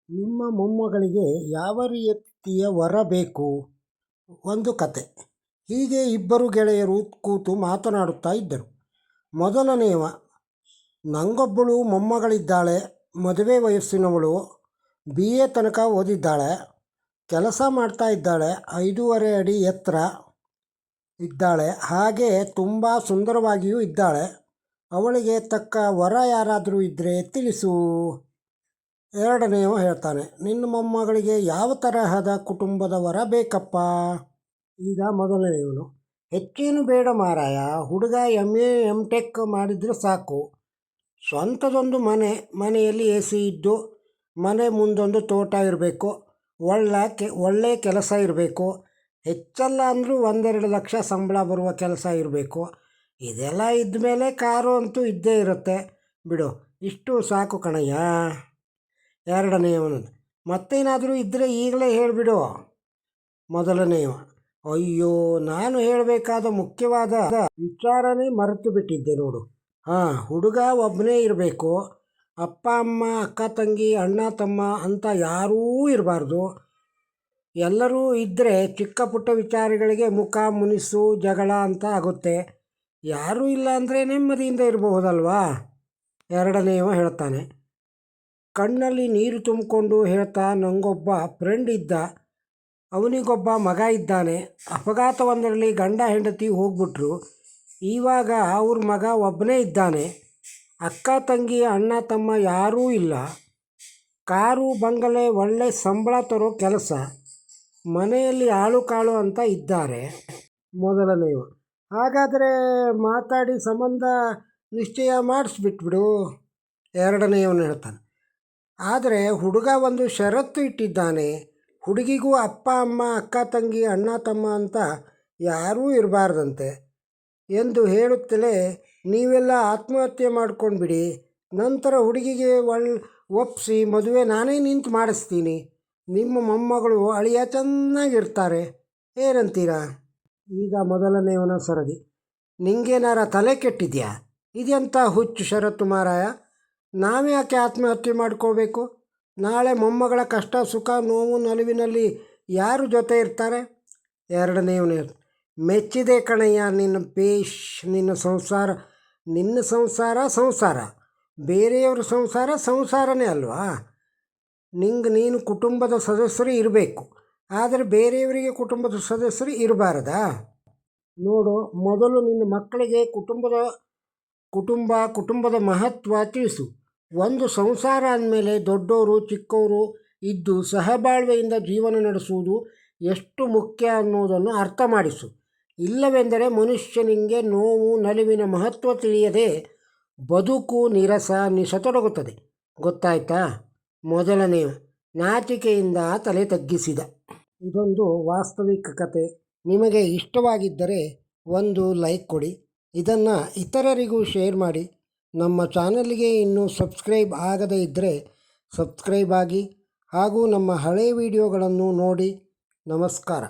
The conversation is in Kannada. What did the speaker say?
ನಿಮ್ಮ ಮೊಮ್ಮಗಳಿಗೆ ಯಾವ ರೀತಿಯ ವರ ಬೇಕು? ಒಂದು ಕತೆ. ಹೀಗೆ ಇಬ್ಬರು ಗೆಳೆಯರು ಕೂತು ಮಾತನಾಡುತ್ತಾ ಇದ್ದರು. ಮೊದಲನೆಯವ, ನನಗೊಬ್ಬಳು ಮೊಮ್ಮಗಳಿದ್ದಾಳೆ. ಮದುವೆ ವಯಸ್ಸಿನವಳು. BA ತನಕ ಓದಿದ್ದಾಳೆ. ಕೆಲಸ ಮಾಡ್ತಾ ಇದ್ದಾಳೆ. 5.5 ಅಡಿ ಎತ್ತರ ಇದ್ದಾಳೆ. ಹಾಗೆ ತುಂಬ ಸುಂದರವಾಗಿಯೂ ಇದ್ದಾಳೆ. ಅವಳಿಗೆ ತಕ್ಕ ವರ ಯಾರಾದರೂ ಇದ್ದರೆ ತಿಳಿಸು. ಎರಡನೆಯವ ಹೇಳ್ತಾನೆ, ನಿನ್ನ ಮೊಮ್ಮಗಳಿಗೆ ಯಾವ ತರಹದ ಕುಟುಂಬದ ವರ ಬೇಕಪ್ಪ? ಈಗ ಮೊದಲನೆಯವನು, ಹೆಚ್ಚೇನು ಬೇಡ ಮಾರಾಯ, ಹುಡುಗ MA MTech ಮಾಡಿದರೆ ಸಾಕು. ಸ್ವಂತದೊಂದು ಮನೆಯಲ್ಲಿ AC ಇದ್ದು, ಮನೆ ಮುಂದೊಂದು ತೋಟ ಇರಬೇಕು. ಒಳ್ಳೆ ಕೆಲಸ ಇರಬೇಕು. ಹೆಚ್ಚಲ್ಲ ಅಂದರೂ 1-2 ಲಕ್ಷ ಸಂಬಳ ಬರುವ ಕೆಲಸ ಇರಬೇಕು. ಇದೆಲ್ಲ ಇದ್ಮೇಲೆ ಕಾರು ಅಂತೂ ಇದ್ದೇ ಇರುತ್ತೆ ಬಿಡು. ಇಷ್ಟು ಸಾಕು ಕಣಯ್ಯ. ಎರಡನೆಯವನು, ಮತ್ತೇನಾದರೂ ಇದ್ದರೆ ಈಗಲೇ ಹೇಳಿಬಿಡು. ಮೊದಲನೆಯವ, ಅಯ್ಯೋ, ನಾನು ಹೇಳಬೇಕಾದ ಮುಖ್ಯವಾದ ವಿಚಾರನೇ ಮರೆತು ಬಿಟ್ಟಿದ್ದೆ ನೋಡು. ಹುಡುಗ ಒಬ್ಬನೇ ಇರಬೇಕು. ಅಪ್ಪ ಅಮ್ಮ, ಅಕ್ಕ ತಂಗಿ, ಅಣ್ಣ ತಮ್ಮ ಅಂತ ಯಾರೂ ಇರಬಾರ್ದು. ಎಲ್ಲರೂ ಇದ್ದರೆ ಚಿಕ್ಕ ಪುಟ್ಟ ವಿಚಾರಗಳಿಗೆ ಮುಖ ಮುನಿಸು ಜಗಳ ಅಂತ ಆಗುತ್ತೆ. ಯಾರೂ ಇಲ್ಲ ಅಂದರೆ ನೆಮ್ಮದಿಯಿಂದ ಇರಬಹುದಲ್ವಾ? ಎರಡನೆಯವ ಹೇಳ್ತಾನೆ, ಕಣ್ಣಲ್ಲಿ ನೀರು ತುಂಬಿಕೊಂಡು ಹೇಳ್ತಾ, ನನಗೊಬ್ಬ ಫ್ರೆಂಡ್ ಇದ್ದ. ಅವನಿಗೊಬ್ಬ ಮಗ ಇದ್ದಾನೆ. ಅಪಘಾತವೊಂದರಲ್ಲಿ ಗಂಡ ಹೆಂಡತಿ ಹೋಗ್ಬಿಟ್ರು. ಇವಾಗ ಅವ್ರ ಮಗ ಒಬ್ಬನೇ ಇದ್ದಾನೆ. ಅಕ್ಕ ತಂಗಿ ಅಣ್ಣ ತಮ್ಮ ಯಾರೂ ಇಲ್ಲ. ಕಾರು ಬಂಗಲೆ, ಒಳ್ಳೆ ಸಂಬಳ ತರೋ ಕೆಲಸ. ಮನೆಯಲ್ಲಿ ಆಳು ಕಾಳು ಅಂತ ಇದ್ದಾರೆ. ಮೊದಲನೆಯವ, ಹಾಗಾದರೆ ಮಾತಾಡಿ ಸಂಬಂಧ ನಿಶ್ಚಯ ಮಾಡಿಸ್ಬಿಟ್ಬಿಡು. ಎರಡನೆಯವನು ಹೇಳ್ತಾನೆ, ಆದರೆ ಹುಡುಗ ಒಂದು ಷರತ್ತು ಇಟ್ಟಿದ್ದಾನೆ. ಹುಡುಗಿಗೂ ಅಪ್ಪ ಅಮ್ಮ, ಅಕ್ಕ ತಂಗಿ, ಅಣ್ಣ ತಮ್ಮ ಅಂತ ಯಾರೂ ಇರಬಾರ್ದಂತೆ ಎಂದು ಹೇಳುತ್ತಲೇ ನೀವೆಲ್ಲ ಆತ್ಮಹತ್ಯೆ ಮಾಡ್ಕೊಂಡ್ಬಿಡಿ. ನಂತರ ಹುಡುಗಿಗೆ ಒಪ್ಪಿಸಿ ಮದುವೆ ನಾನೇ ನಿಂತು ಮಾಡಿಸ್ತೀನಿ. ನಿಮ್ಮ ಮೊಮ್ಮಗಳು ಅಳಿಯ ಚೆನ್ನಾಗಿರ್ತಾರೆ. ಏನಂತೀರಾ? ಈಗ ಮೊದಲನೆಯವನ ಸರದಿ, ನಿಂಗೇನಾರ ತಲೆ ಕೆಟ್ಟಿದ್ಯಾ? ಇದೆಂಥ ಹುಚ್ಚು ಷರತ್ತು ಮಾರಾಯ. ನಾವ್ಯಾಕೆ ಆತ್ಮಹತ್ಯೆ ಮಾಡ್ಕೋಬೇಕು? ನಾಳೆ ಮೊಮ್ಮಗಳ ಕಷ್ಟ ಸುಖ ನೋವು ನಲಿವಿನಲ್ಲಿ ಯಾರು ಜೊತೆ ಇರ್ತಾರೆ? ಎರಡನೆಯವನೇ, ಮೆಚ್ಚಿದೆ ಕಣಯ್ಯ ನಿನ್ನ ಬೇಷ್. ನಿನ್ನ ಸಂಸಾರ ಬೇರೆಯವ್ರ ಸಂಸಾರನೇ ಅಲ್ವಾ? ನೀನು ಕುಟುಂಬದ ಸದಸ್ಯರು ಇರಬೇಕು, ಆದರೆ ಬೇರೆಯವರಿಗೆ ಕುಟುಂಬದ ಸದಸ್ಯರು ಇರಬಾರದಾ? ನೋಡು, ಮೊದಲು ನಿನ್ನ ಮಕ್ಕಳಿಗೆ ಕುಟುಂಬದ ಮಹತ್ವ ತಿಳಿಸು. ಒಂದು ಸಂಸಾರ ಅಂದಮೇಲೆ ದೊಡ್ಡವರು ಚಿಕ್ಕವರು ಇದ್ದು ಸಹಬಾಳ್ವೆಯಿಂದ ಜೀವನ ನಡೆಸುವುದು ಎಷ್ಟು ಮುಖ್ಯ ಅನ್ನೋದನ್ನು ಅರ್ಥ ಮಾಡಿಸು. ಇಲ್ಲವೆಂದರೆ ಮನುಷ್ಯನಿಗೆ ನೋವು ನಲಿವಿನ ಮಹತ್ವ ತಿಳಿಯದೆ ಬದುಕು ನಿಸತೊಡಗುತ್ತದೆ. ಗೊತ್ತಾಯ್ತಾ? ಮೊದಲನೆಯ ನಾಚಿಕೆಯಿಂದ ತಲೆ ತಗ್ಗಿಸಿದ. ಇದೊಂದು ವಾಸ್ತವಿಕ ಕತೆ. ನಿಮಗೆ ಇಷ್ಟವಾಗಿದ್ದರೆ ಒಂದು ಲೈಕ್ ಕೊಡಿ. ಇದನ್ನು ಇತರರಿಗೂ ಶೇರ್ ಮಾಡಿ. ನಮ್ಮ ಚಾನಲ್ಗೆ ಇನ್ನೂ ಸಬ್ಸ್ಕ್ರೈಬ್ ಆಗದೇ ಇದ್ದರೆ ಸಬ್ಸ್ಕ್ರೈಬ್ ಆಗಿ ಹಾಗೂ ನಮ್ಮ ಹಳೆಯ ವಿಡಿಯೋಗಳನ್ನು ನೋಡಿ. ನಮಸ್ಕಾರ.